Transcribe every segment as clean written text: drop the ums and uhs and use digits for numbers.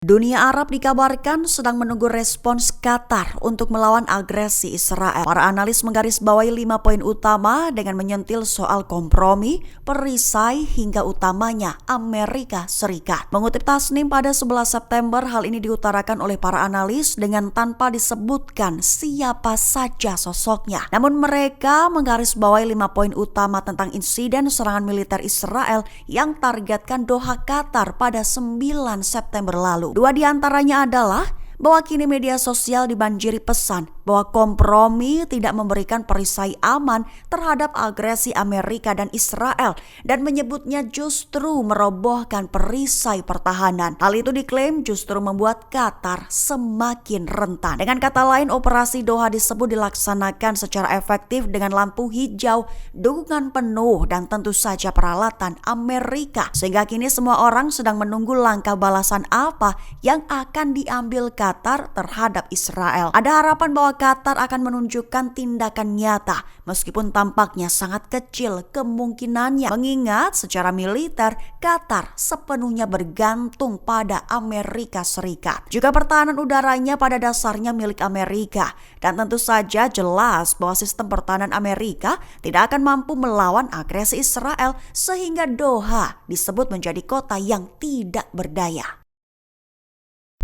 Dunia Arab dikabarkan sedang menunggu respons Qatar untuk melawan agresi Israel. Para analis menggarisbawahi 5 poin utama dengan menyentil soal kompromi, perisai hingga utamanya Amerika Serikat. Mengutip Tasnim pada 11 September, hal ini diutarakan oleh para analis dengan tanpa disebutkan siapa saja sosoknya. Namun mereka menggarisbawahi 5 poin utama tentang insiden serangan militer Israel yang targetkan Doha Qatar pada 9 September lalu. Dua di antaranya adalah bahwa kini media sosial dibanjiri pesan bahwa kompromi tidak memberikan perisai aman terhadap agresi Amerika dan Israel dan menyebutnya justru merobohkan perisai pertahanan. Hal itu diklaim justru membuat Qatar semakin rentan. Dengan kata lain, operasi Doha disebut dilaksanakan secara efektif dengan lampu hijau, dukungan penuh dan tentu saja peralatan Amerika. Sehingga kini semua orang sedang menunggu langkah balasan apa yang akan diambil Qatar terhadap Israel. Ada harapan bahwa Qatar akan menunjukkan tindakan nyata meskipun tampaknya sangat kecil kemungkinannya mengingat secara militer Qatar sepenuhnya bergantung pada Amerika Serikat. Juga pertahanan udaranya pada dasarnya milik Amerika dan tentu saja jelas bahwa sistem pertahanan Amerika tidak akan mampu melawan agresi Israel sehingga Doha disebut menjadi kota yang tidak berdaya.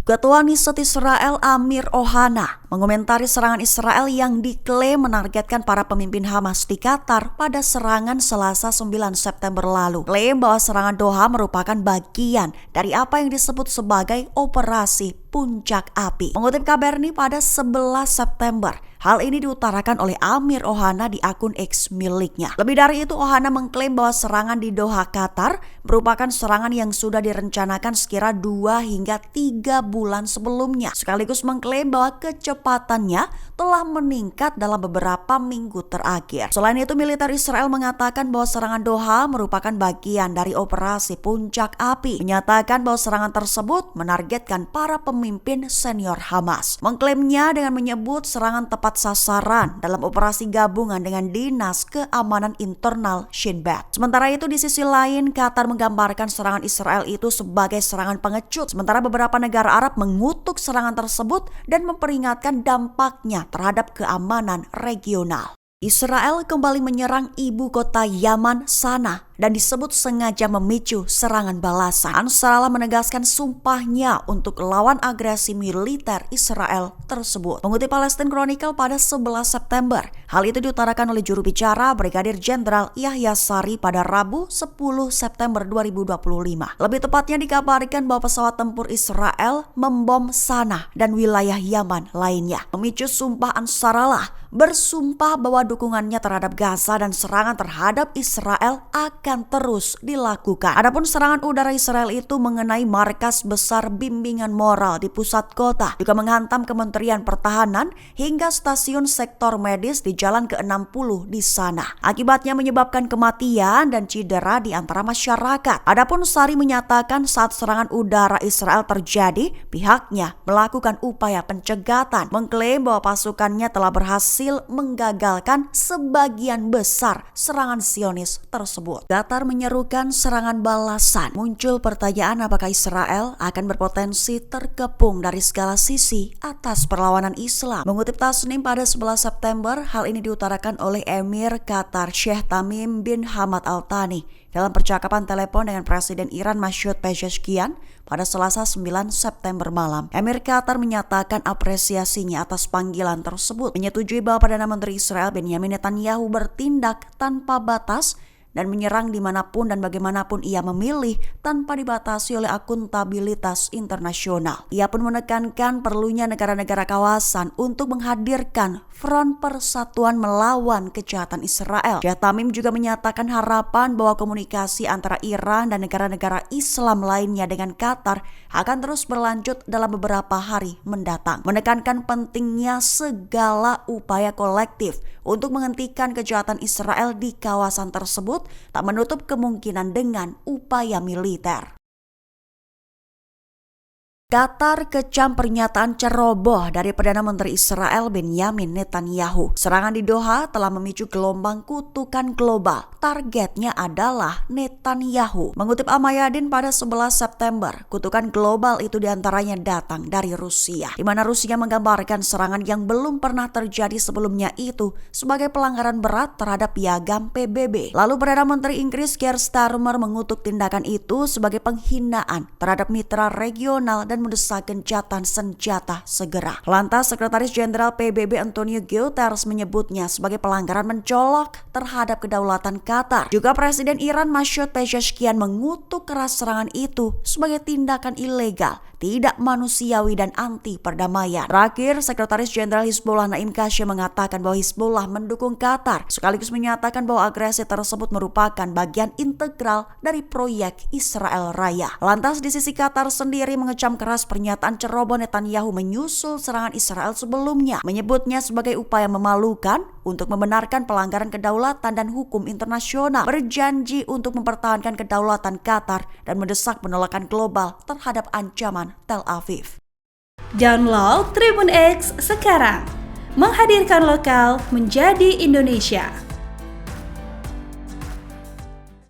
Ketua Knesset Israel Amir Ohana mengomentari serangan Israel yang diklaim menargetkan para pemimpin Hamas di Qatar pada serangan Selasa 9 September lalu. Klaim bahwa serangan Doha merupakan bagian dari apa yang disebut sebagai operasi puncak api. Mengutip Kabarni pada 11 September, hal ini diutarakan oleh Amir Ohana di akun X miliknya. Lebih dari itu, Ohana mengklaim bahwa serangan di Doha, Qatar merupakan serangan yang sudah direncanakan sekira 2 hingga 3 bulan sebelumnya. Sekaligus mengklaim bahwa kecepatannya telah meningkat dalam beberapa minggu terakhir. Selain itu, militer Israel mengatakan bahwa serangan Doha merupakan bagian dari operasi puncak api. Menyatakan bahwa serangan tersebut menargetkan para pemimpin senior Hamas. Mengklaimnya dengan menyebut serangan tepat sasaran dalam operasi gabungan dengan Dinas Keamanan Internal Shin Bet. Sementara itu di sisi lain, Qatar menggambarkan serangan Israel itu sebagai serangan pengecut. Sementara beberapa negara Arab mengutuk serangan tersebut dan memperingatkan dampaknya terhadap keamanan regional. Israel kembali menyerang ibu kota Yaman, Sanaa, dan disebut sengaja memicu serangan balasan. Ansarallah menegaskan sumpahnya untuk lawan agresi militer Israel tersebut. Mengutip Palestine Chronicle pada 11 September, hal itu diutarakan oleh juru bicara Brigadir Jenderal Yahya Sari pada Rabu 10 September 2025. Lebih tepatnya dikabarkan bahwa pesawat tempur Israel membom Sanaa dan wilayah Yaman lainnya. Memicu sumpah Ansarallah bersumpah bahwa dukungannya terhadap Gaza dan serangan terhadap Israel akan terus dilakukan. Adapun serangan udara Israel itu mengenai markas besar bimbingan moral di pusat kota, juga menghantam Kementerian Pertahanan hingga stasiun sektor medis di Jalan ke-60 di sana. Akibatnya menyebabkan kematian dan cedera di antara masyarakat. Adapun Sari menyatakan saat serangan udara Israel terjadi, pihaknya melakukan upaya pencegatan, mengklaim bahwa pasukannya telah berhasil menggagalkan sebagian besar serangan Zionis tersebut. Qatar menyerukan serangan balasan. Muncul pertanyaan apakah Israel akan berpotensi terkepung dari segala sisi atas perlawanan Islam. Mengutip Tasnim pada 11 September, hal ini diutarakan oleh Emir Qatar Sheikh Tamim bin Hamad Al Thani dalam percakapan telepon dengan Presiden Iran Masoud Pezeshkian pada Selasa 9 September malam. Emir Qatar menyatakan apresiasinya atas panggilan tersebut, menyetujui bahwa Perdana Menteri Israel Benyamin Netanyahu bertindak tanpa batas dan menyerang dimanapun dan bagaimanapun ia memilih tanpa dibatasi oleh akuntabilitas internasional. Ia pun menekankan perlunya negara-negara kawasan untuk menghadirkan front persatuan melawan kejahatan Israel. Sheikh Tamim juga menyatakan harapan bahwa komunikasi antara Iran dan negara-negara Islam lainnya dengan Qatar akan terus berlanjut dalam beberapa hari mendatang. Menekankan pentingnya segala upaya kolektif untuk menghentikan kejahatan Israel di kawasan tersebut, tak menutup kemungkinan dengan upaya militer. Qatar kecam pernyataan ceroboh dari Perdana Menteri Israel Benyamin Netanyahu. Serangan di Doha telah memicu gelombang kutukan global. Targetnya adalah Netanyahu. Mengutip Al-Mayadin pada 11 September, kutukan global itu diantaranya datang dari Rusia, di mana Rusia menggambarkan serangan yang belum pernah terjadi sebelumnya itu sebagai pelanggaran berat terhadap piagam PBB. Lalu Perdana Menteri Inggris Keir Starmer mengutuk tindakan itu sebagai penghinaan terhadap mitra regional dan mendesak gencatan senjata segera. Lantas Sekretaris Jenderal PBB Antonio Guterres menyebutnya sebagai pelanggaran mencolok terhadap kedaulatan Qatar. Juga Presiden Iran Masoud Pezeshkian mengutuk keras serangan itu sebagai tindakan ilegal, tidak manusiawi dan anti perdamaian. Terakhir, Sekretaris Jenderal Hizbullah Naim Qassem mengatakan bahwa Hizbullah mendukung Qatar, sekaligus menyatakan bahwa agresi tersebut merupakan bagian integral dari proyek Israel Raya. Lantas di sisi Qatar sendiri mengecam keras pernyataan ceroboh Netanyahu menyusul serangan Israel sebelumnya, menyebutnya sebagai upaya memalukan untuk membenarkan pelanggaran kedaulatan dan hukum internasional, berjanji untuk mempertahankan kedaulatan Qatar dan mendesak penolakan global terhadap ancaman Tel Aviv. Download Tribun X sekarang, menghadirkan lokal menjadi Indonesia.